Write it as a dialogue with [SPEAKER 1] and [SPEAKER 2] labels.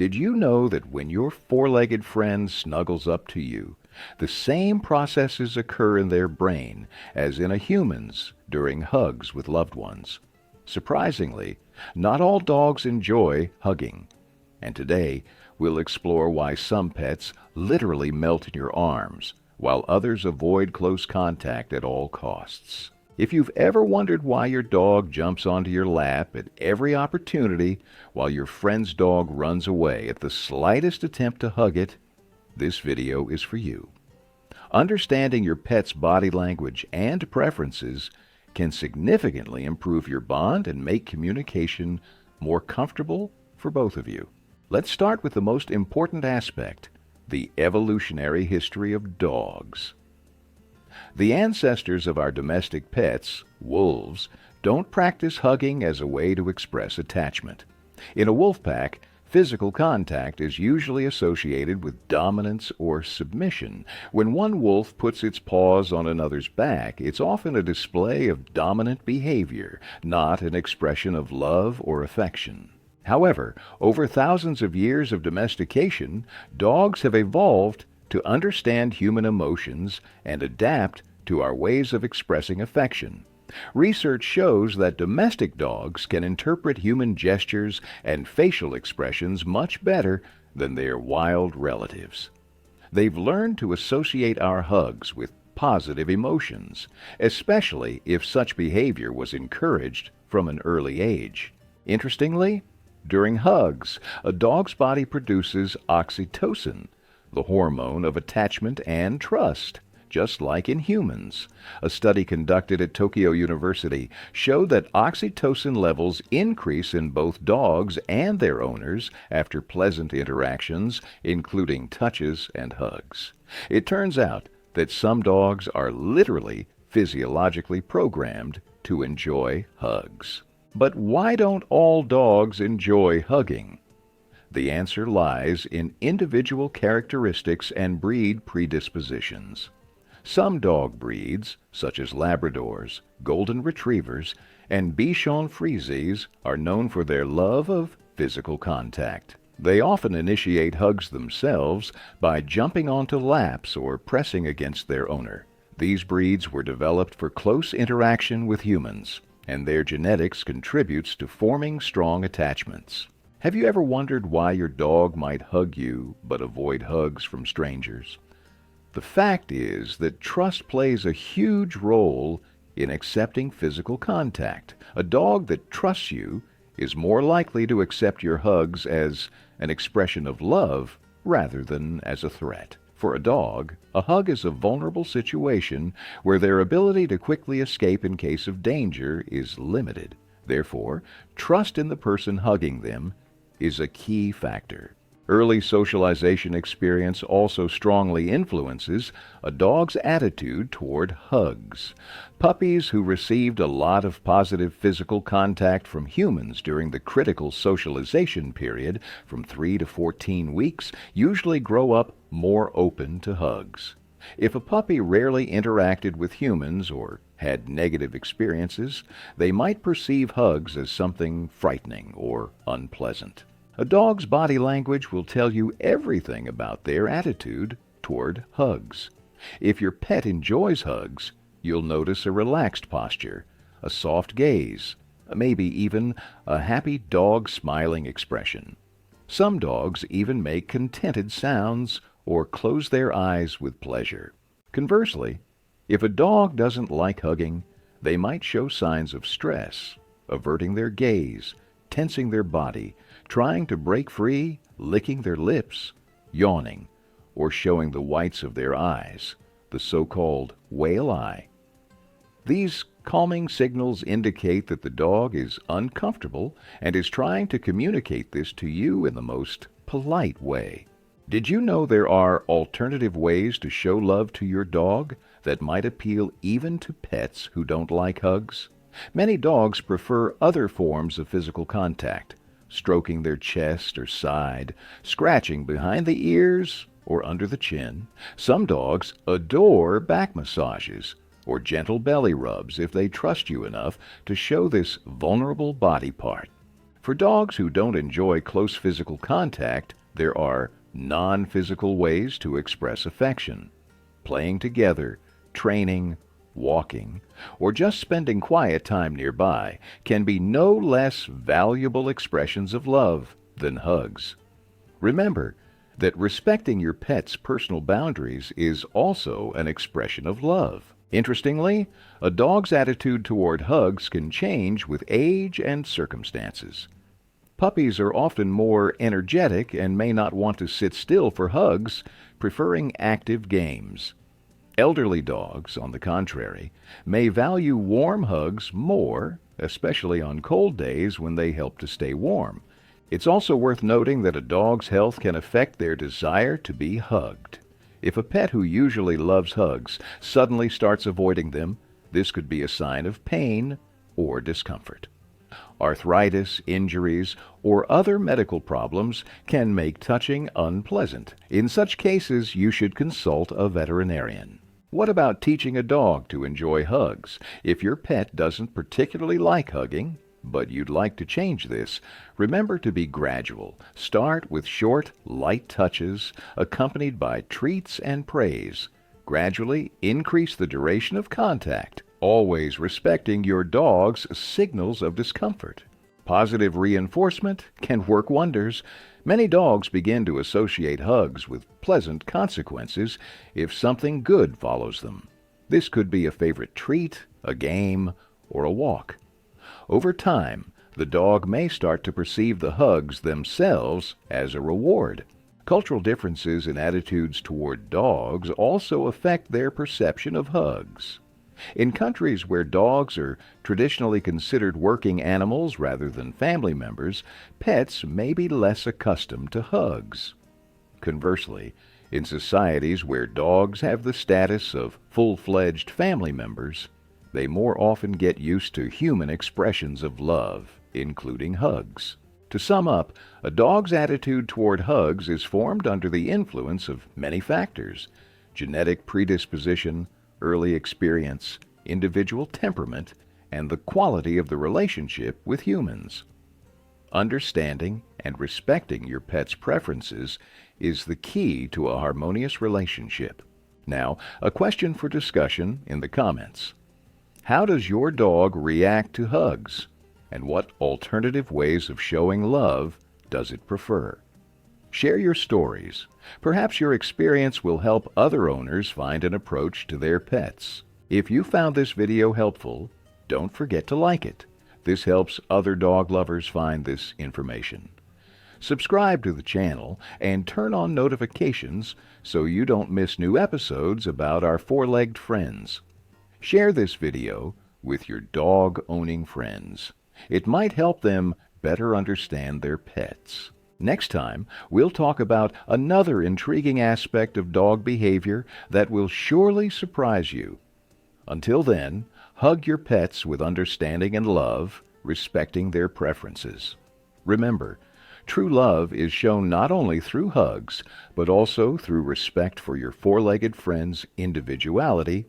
[SPEAKER 1] Did you know that when your four-legged friend snuggles up to you, the same processes occur in their brain as in a human's during hugs with loved ones? Surprisingly, not all dogs enjoy hugging. And today, we'll explore why some pets literally melt in your arms, while others avoid close contact at all costs. If you've ever wondered why your dog jumps onto your lap at every opportunity while your friend's dog runs away at the slightest attempt to hug it, this video is for you. Understanding your pet's body language and preferences can significantly improve your bond and make communication more comfortable for both of you. Let's start with the most important aspect, the evolutionary history of dogs. The ancestors of our domestic pets, wolves, don't practice hugging as a way to express attachment. In a wolf pack, physical contact is usually associated with dominance or submission. When one wolf puts its paws on another's back, it's often a display of dominant behavior, not an expression of love or affection. However, over thousands of years of domestication, dogs have evolved to understand human emotions and adapt to our ways of expressing affection. Research shows that domestic dogs can interpret human gestures and facial expressions much better than their wild relatives. They've learned to associate our hugs with positive emotions, especially if such behavior was encouraged from an early age. Interestingly, during hugs, a dog's body produces oxytocin, the hormone of attachment and trust, just like in humans. A study conducted at Tokyo University showed that oxytocin levels increase in both dogs and their owners after pleasant interactions, including touches and hugs. It turns out that some dogs are literally physiologically programmed to enjoy hugs. But why don't all dogs enjoy hugging? The answer lies in individual characteristics and breed predispositions. Some dog breeds, such as Labradors, Golden Retrievers, and Bichon Frises, are known for their love of physical contact. They often initiate hugs themselves by jumping onto laps or pressing against their owner. These breeds were developed for close interaction with humans, and their genetics contributes to forming strong attachments. Have you ever wondered why your dog might hug you but avoid hugs from strangers? The fact is that trust plays a huge role in accepting physical contact. A dog that trusts you is more likely to accept your hugs as an expression of love rather than as a threat. For a dog, a hug is a vulnerable situation where their ability to quickly escape in case of danger is limited. Therefore, trust in the person hugging them is a key factor. Early socialization experience also strongly influences a dog's attitude toward hugs. Puppies who received a lot of positive physical contact from humans during the critical socialization period from 3 to 14 weeks usually grow up more open to hugs. If a puppy rarely interacted with humans or had negative experiences, they might perceive hugs as something frightening or unpleasant. A dog's body language will tell you everything about their attitude toward hugs. If your pet enjoys hugs, you'll notice a relaxed posture, a soft gaze, maybe even a happy dog smiling expression. Some dogs even make contented sounds or close their eyes with pleasure. Conversely, if a dog doesn't like hugging, they might show signs of stress, averting their gaze, tensing their body, trying to break free, licking their lips, yawning, or showing the whites of their eyes, the so-called whale eye. These calming signals indicate that the dog is uncomfortable and is trying to communicate this to you in the most polite way. Did you know there are alternative ways to show love to your dog that might appeal even to pets who don't like hugs? Many dogs prefer other forms of physical contact, stroking their chest or side, scratching behind the ears or under the chin. Some dogs adore back massages or gentle belly rubs if they trust you enough to show this vulnerable body part. For For dogs who don't enjoy close physical contact, there are non-physical ways to express affection. Playing together, training, walking, or just spending quiet time nearby can be no less valuable expressions of love than hugs. Remember that respecting your pet's personal boundaries is also an expression of love. Interestingly, a dog's attitude toward hugs can change with age and circumstances. Puppies are often more energetic and may not want to sit still for hugs, preferring active games. Elderly dogs, on the contrary, may value warm hugs more, especially on cold days when they help to stay warm. It's also worth noting that a dog's health can affect their desire to be hugged. If a pet who usually loves hugs suddenly starts avoiding them, this could be a sign of pain or discomfort. Arthritis, injuries, or other medical problems can make touching unpleasant. In such cases, you should consult a veterinarian. What about teaching a dog to enjoy hugs? If your pet doesn't particularly like hugging, but you'd like to change this, remember to be gradual. Start with short, light touches, accompanied by treats and praise. Gradually increase the duration of contact, always respecting your dog's signals of discomfort. Positive reinforcement can work wonders. Many dogs begin to associate hugs with pleasant consequences if something good follows them. This could be a favorite treat, a game, or a walk. Over time, the dog may start to perceive the hugs themselves as a reward. Cultural differences in attitudes toward dogs also affect their perception of hugs. In countries where dogs are traditionally considered working animals rather than family members, pets may be less accustomed to hugs. Conversely, in societies where dogs have the status of full-fledged family members, they more often get used to human expressions of love, including hugs. To sum up, a dog's attitude toward hugs is formed under the influence of many factors: genetic predisposition, early experience, individual temperament, and the quality of the relationship with humans. Understanding and respecting your pet's preferences is the key to a harmonious relationship. Now, a question for discussion in the comments. How does your dog react to hugs? And what alternative ways of showing love does it prefer? Share your stories. Perhaps your experience will help other owners find an approach to their pets. If you found this video helpful, don't forget to like it. This helps other dog lovers find this information. Subscribe to the channel and turn on notifications so you don't miss new episodes about our four-legged friends. Share this video with your dog-owning friends. It might help them better understand their pets. Next time, we'll talk about another intriguing aspect of dog behavior that will surely surprise you. Until then, hug your pets with understanding and love, respecting their preferences. Remember, true love is shown not only through hugs, but also through respect for your four-legged friend's individuality